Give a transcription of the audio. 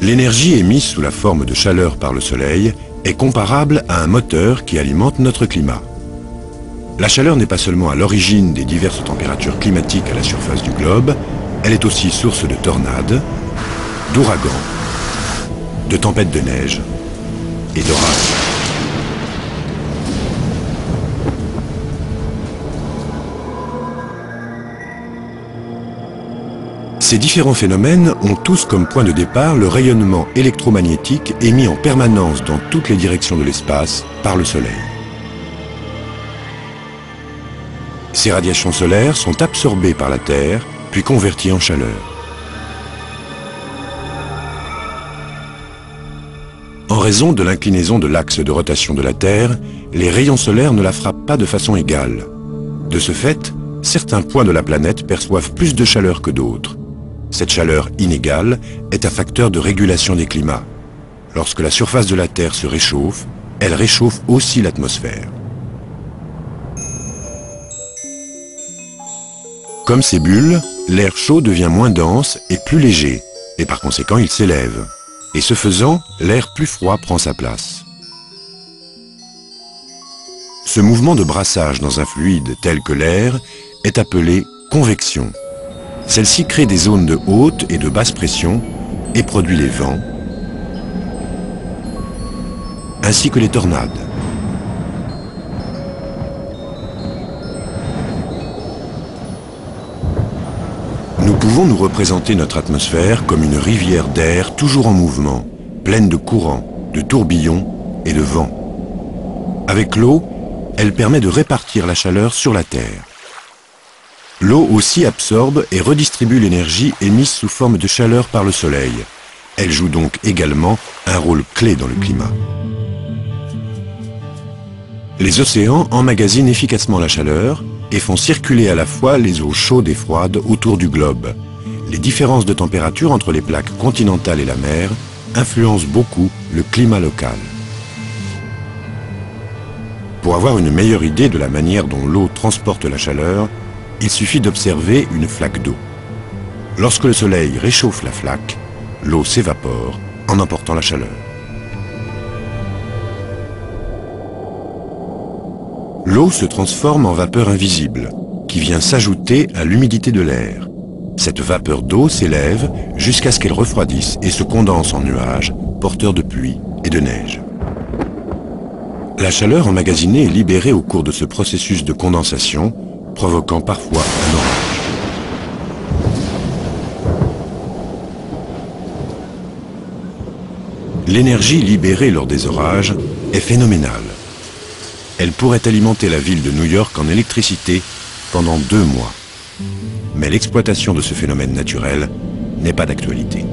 L'énergie émise sous la forme de chaleur par le Soleil est comparable à un moteur qui alimente notre climat. La chaleur n'est pas seulement à l'origine des diverses températures climatiques à la surface du globe, elle est aussi source de tornades, d'ouragans, de tempêtes de neige et d'orages. Ces différents phénomènes ont tous comme point de départ le rayonnement électromagnétique émis en permanence dans toutes les directions de l'espace par le Soleil. Ces radiations solaires sont absorbées par la Terre, puis converties en chaleur. En raison de l'inclinaison de l'axe de rotation de la Terre, les rayons solaires ne la frappent pas de façon égale. De ce fait, certains points de la planète perçoivent plus de chaleur que d'autres. Cette chaleur inégale est un facteur de régulation des climats. Lorsque la surface de la Terre se réchauffe, elle réchauffe aussi l'atmosphère. Comme ces bulles, l'air chaud devient moins dense et plus léger, et par conséquent il s'élève. Et ce faisant, l'air plus froid prend sa place. Ce mouvement de brassage dans un fluide tel que l'air est appelé convection. Celle-ci crée des zones de haute et de basse pression et produit les vents, ainsi que les tornades. Nous pouvons nous représenter notre atmosphère comme une rivière d'air toujours en mouvement, pleine de courants, de tourbillons et de vents. Avec l'eau, elle permet de répartir la chaleur sur la Terre. L'eau aussi absorbe et redistribue l'énergie émise sous forme de chaleur par le Soleil. Elle joue donc également un rôle clé dans le climat. Les océans emmagasinent efficacement la chaleur et font circuler à la fois les eaux chaudes et froides autour du globe. Les différences de température entre les plaques continentales et la mer influencent beaucoup le climat local. Pour avoir une meilleure idée de la manière dont l'eau transporte la chaleur, il suffit d'observer une flaque d'eau. Lorsque le soleil réchauffe la flaque, l'eau s'évapore en emportant la chaleur. L'eau se transforme en vapeur invisible, qui vient s'ajouter à l'humidité de l'air. Cette vapeur d'eau s'élève jusqu'à ce qu'elle refroidisse et se condense en nuages, porteurs de pluie et de neige. La chaleur emmagasinée est libérée au cours de ce processus de condensation, provoquant parfois un orage. L'énergie libérée lors des orages est phénoménale. Elle pourrait alimenter la ville de New York en électricité pendant 2 mois. Mais l'exploitation de ce phénomène naturel n'est pas d'actualité.